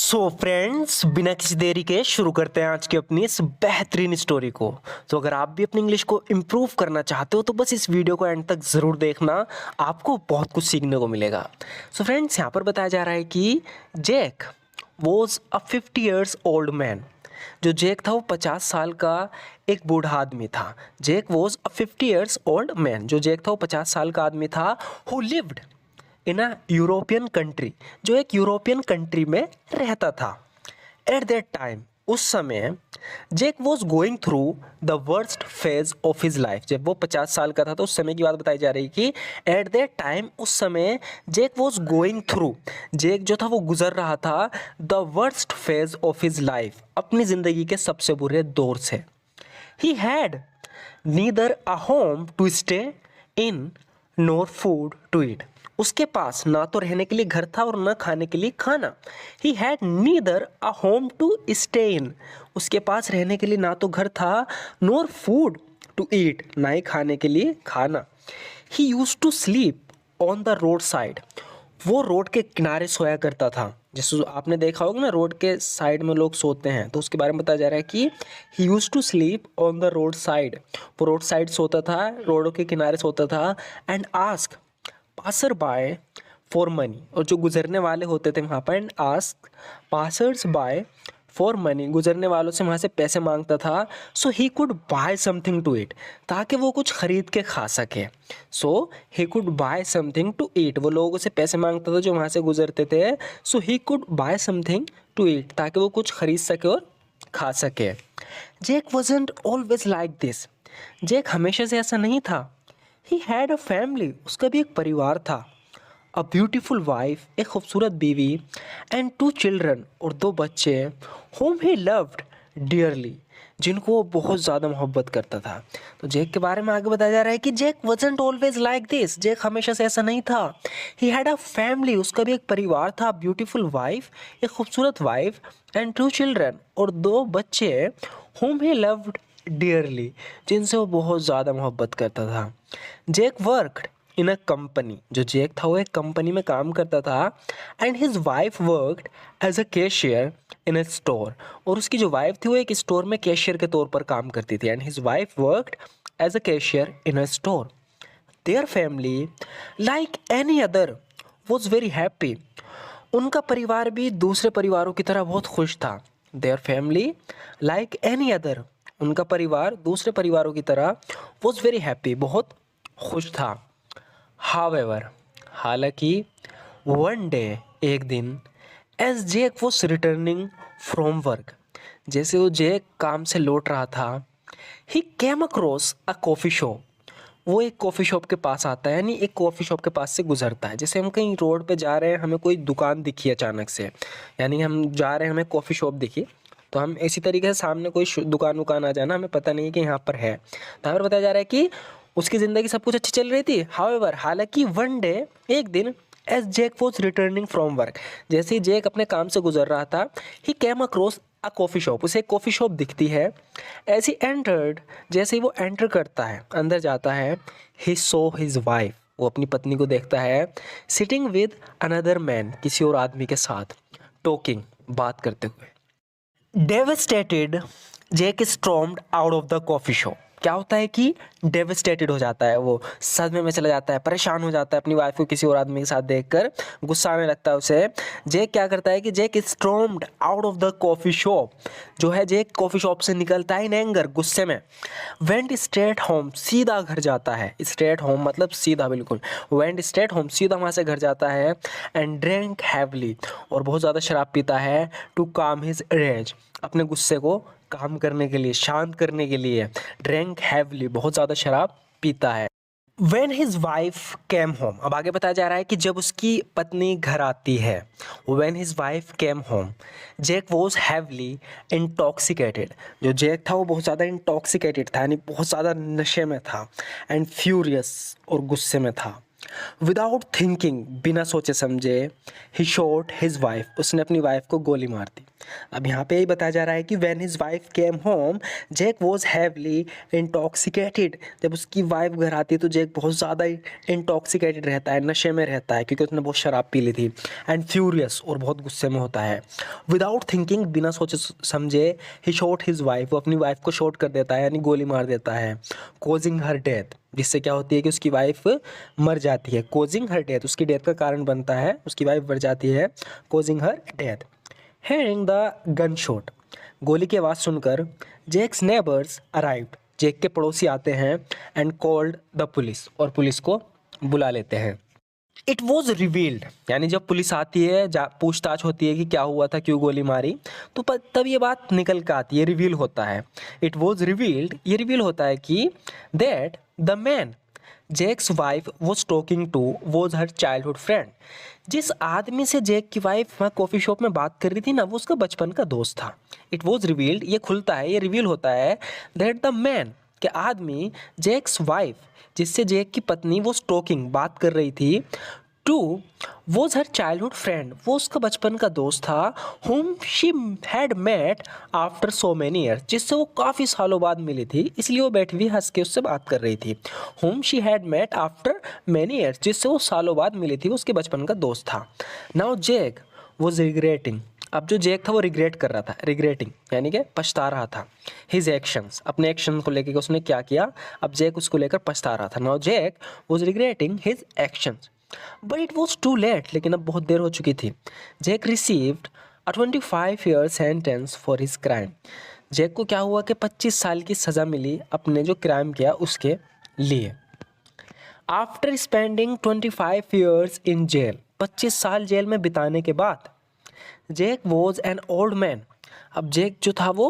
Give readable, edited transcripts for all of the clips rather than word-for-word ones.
So friends, बिना किसी देरी के शुरू करते हैं आज की अपनी इस बेहतरीन स्टोरी को। तो अगर आप भी अपनी इंग्लिश को इम्प्रूव करना चाहते हो तो बस इस वीडियो को एंड तक ज़रूर देखना, आपको बहुत कुछ सीखने को मिलेगा। सो फ्रेंड्स, यहाँ पर बताया जा रहा है कि Jack was a 50 years old man. जो जैक था वो 50 साल का एक बूढ़ा आदमी था। Jack was a 50 years old man. जो जैक था वो 50 साल का आदमी था। Who lived in a European country, जो एक यूरोपियन कंट्री में रहता था। एट दैट टाइम, उस समय Jack was going through the worst phase of his life. जब वो 50 साल का था तो उस समय की बात बताई जा रही कि एट दैट टाइम, उस समय Jack was going through, Jack जो था वो गुजर रहा था the worst phase of his life, अपनी ज़िंदगी के सबसे बुरे दौर से। He had neither a home to stay in nor food to eat. उसके पास ना तो रहने के लिए घर था और ना खाने के लिए खाना। He had neither a home to stay in. उसके पास रहने के लिए ना तो घर था नोर फूड टू ईट, ना ही खाने के लिए खाना। He used to sleep on the road side. वो रोड के किनारे सोया करता था। जैसे आपने देखा होगा ना, रोड के साइड में लोग सोते हैं, तो उसके बारे में बताया जा रहा है कि he used to sleep on the road side. वो रोड साइड सोता था, रोडों के किनारे सोता था। And ask passer by for money, और जो गुजरने वाले होते थे वहाँ पर, and ask passers by for money, गुजरने वालों से वहाँ से पैसे मांगता था। So he could buy something to eat, ताकि वो कुछ खरीद के खा सके। So he could buy something to ईट, वो लोगों से पैसे मांगता था जो वहाँ से गुजरते थे। So he could buy something to eat, ताकि वो कुछ खरीद सके और खा सके। Jack wasn't always like this. Jack हमेशा से ऐसा नहीं था। ही हैड अ फैमिली, उसका भी एक परिवार था। अ ब्यूटीफुल वाइफ, एक खूबसूरत बीवी। एंड 2 चिल्ड्रन, और 2 बच्चे। होम ही लव्ड डियरली, जिनको वो बहुत ज़्यादा मोहब्बत करता था। तो जैक के बारे में आगे बताया जा रहा है कि Jack wasn't always like this. Jack हमेशा से ऐसा नहीं था। ही हैड अ फैमिली, उसका भी एक परिवार था। ब्यूटीफुल वाइफ, एक खूबसूरत वाइफ। एंड 2 चिल्ड्रन, और 2 बच्चे। होम ही लव्ड डियरली, जिनसे वो बहुत ज़्यादा मोहब्बत करता था। Jack worked in a company, जो जैक था वो एक कंपनी में काम करता था। And his wife worked as a cashier in a store, और उसकी जो वाइफ थी वो एक स्टोर में कैशियर के तौर पर काम करती थी। And his wife worked as a cashier in a store. Their family like any other was very happy. उनका परिवार भी दूसरे परिवारों की तरह बहुत खुश था। There family like any other, उनका परिवार दूसरे परिवारों की तरह वॉज वेरी हैप्पी, बहुत खुश था। हावेवर, हालांकि, वन डे, एक दिन, as Jack was returning from work, जैसे वो जैक काम से लौट रहा था, he came across a coffee shop. वो एक कॉफ़ी शॉप के पास आता है, यानी एक कॉफ़ी शॉप के पास से गुजरता है। जैसे हम कहीं रोड पे जा रहे हैं, हमें कोई दुकान दिखी अचानक से, यानी हम जा रहे हैं, हमें कॉफ़ी शॉप दिखी, तो हम इसी तरीके से सामने कोई दुकान वुकान आ जाना, हमें पता नहीं कि यहाँ पर है। तो हमें बताया जा रहा है कि उसकी ज़िंदगी सब कुछ अच्छी चल रही थी। हाउएवर, हालांकि, वन डे, एक दिन, as Jack was returning from work, जैसे ही जैक अपने काम से गुजर रहा था, he came across a coffee shop, उसे एक कॉफ़ी शॉप दिखती है। एज ही एंटर्ड, जैसे ही वो एंटर करता है, अंदर जाता है, ही सो हिज वाइफ, वो अपनी पत्नी को देखता है, सिटिंग विद अनदर मैन, किसी और आदमी के साथ, टॉकिंग, बात करते हुए। Devastated, Jack stormed out of the coffee shop. क्या होता है कि डेवस्टेटेड हो जाता है, वो सदमे में चला जाता है, परेशान हो जाता है अपनी वाइफ को किसी और आदमी के साथ देखकर, गुस्सा आने लगता है उसे। जैक क्या करता है कि Jack stormed out of the coffee shop, जो है जैक कॉफ़ी शॉप से निकलता है इन एंगर, गुस्से में। वेंट स्ट्रेट होम, सीधा घर जाता है। स्ट्रेट होम मतलब सीधा, बिल्कुल। वेंट स्ट्रेट होम, सीधा वहाँ से घर जाता है। एंड ड्रिंक हैवली, और बहुत ज़्यादा शराब पीता है। टू काम हिज रेज, अपने गुस्से को काम करने के लिए, शांत करने के लिए। ड्रिंक हैवली, बहुत ज़्यादा शराब पीता है। When his wife came home, अब आगे बताया जा रहा है कि जब उसकी पत्नी घर आती है। When his wife came home, Jack was heavily intoxicated, जो जैक था वो बहुत ज़्यादा intoxicated था, यानी बहुत ज़्यादा नशे में था। And furious, और गुस्से में था। विदाउट थिंकिंग, बिना सोचे समझे, ही शॉट हिज वाइफ, उसने अपनी वाइफ को गोली मार दी। अब यहाँ पे यही बताया जा रहा है कि when his wife came home Jack was heavily intoxicated, जब उसकी वाइफ घर आती है तो जैक बहुत ज़्यादा इंटॉक्सिकेटेड रहता है, नशे में रहता है क्योंकि उसने बहुत शराब पी ली थी। एंड फ्यूरियस, और बहुत गुस्से में होता है। विदाउट थिंकिंग, बिना सोचे समझे, ही शॉट हिज वाइफ, वो अपनी वाइफ को शॉट कर देता है यानी गोली मार देता है। कॉजिंग हर डेथ, जिससे क्या होती है कि उसकी वाइफ मर जाती है। कॉजिंग हर डेथ, उसकी डेथ का कारण बनता है, उसकी वाइफ मर जाती है। Causing her death. Hearing the gun shot, गोली की आवाज़ सुनकर जैक्स नेबर्स अराइव्ड, जैक के पड़ोसी आते हैं। एंड कॉल्ड द पुलिस, और पुलिस को बुला लेते हैं। इट वॉज रिवील्ड, यानी जब पुलिस आती है, पूछताछ होती है कि क्या हुआ था, क्यों गोली मारी, तो तब ये बात निकल कर आती है, रिवील होता है। इट वॉज रिवील्ड, ये रिवील होता है कि that the man Jack's wife was talking to was her childhood friend, जिस आदमी से जैक की वाइफ वहाँ कॉफ़ी शॉप में बात कर रही थी ना, वो उसका बचपन का दोस्त था। इट वॉज रिवील्ड, ये खुलता है, ये रिवील होता है दैट द मैन, के आदमी, जैक्स वाइफ, जिससे जैक की पत्नी वो टॉकिंग, बात कर रही थी, to was her childhood friend, वो उसका बचपन का दोस्त था। Home she had met after so many years, जिससे वो काफ़ी सालों बाद मिली थी, इसलिए वो बैठी हुई हंस के उससे बात कर रही थी। Home she had met after many years, जिससे वो सालों बाद मिली थी, वो उसके बचपन का दोस्त था। नाउ जैक वॉज रिग्रेटिंग, अब जो जैक था वो रिग्रेट कर रहा था, रिग्रेटिंग यानी कि पछता रहा था। हिज एक्शंस, अपने एक्शन को लेकर उसने क्या किया, अब जैक उसको लेकर पछता रहा था। Now Jack was regretting his actions, but it was too late, लेकिन अब बहुत देर हो चुकी थी। Jack received a 25 year sentence for his crime, Jack को क्या हुआ कि 25 साल की सज़ा मिली अपने जो क्राइम किया उसके लिए। After spending 25 years in jail, 25 साल जेल में बिताने के बाद, Jack was an old man, अब जैक जो था वो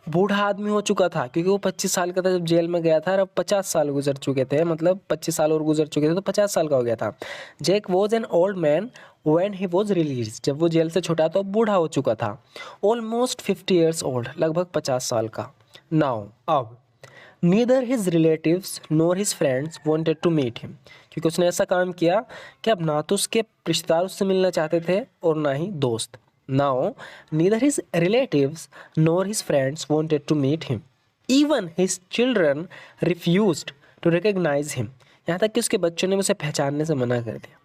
बूढ़ा आदमी हो चुका था, क्योंकि वो 25 साल का था जब जेल में गया था, और अब 50 साल गुजर चुके थे, मतलब 25 साल और गुजर चुके थे तो 50 साल का हो गया था। Jack was an old man when he was release, जब वो जेल से छुटा तो बूढ़ा हो चुका था। ऑलमोस्ट 50 ईयर्स ओल्ड, लगभग 50 साल का। नाउ अब neither his relatives nor his friends wanted to meet him, क्योंकि उसने ऐसा काम किया कि अब ना तो उसके रिश्तेदार उससे मिलना चाहते थे और ना ही दोस्त। Now, neither his relatives nor his friends wanted to meet him. Even his children refused to recognize him. यहाँ तक कि उसके बच्चों ने उसे पहचानने से मना कर दिया।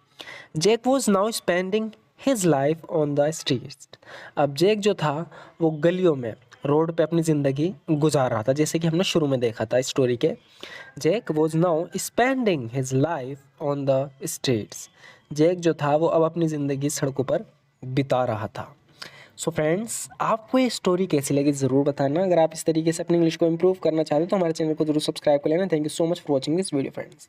Jake was now spending his life on the streets. अब जैक जो था वो गलियों में, रोड पे अपनी ज़िंदगी गुजार रहा था, जैसे कि हमने शुरू में देखा था स्टोरी के। Jack was now spending his life on the streets. Jack जो था वो अब अपनी ज़िंदगी सड़कों पर बिता रहा था। सो फ्रेंड्स, आपको ये स्टोरी कैसी लगी ज़रूर बताना। अगर आप इस तरीके से अपनी इंग्लिश को इम्प्रूव करना चाहते हो तो हमारे चैनल को जरूर सब्सक्राइब कर लेना। Thank you so much for watching this video friends.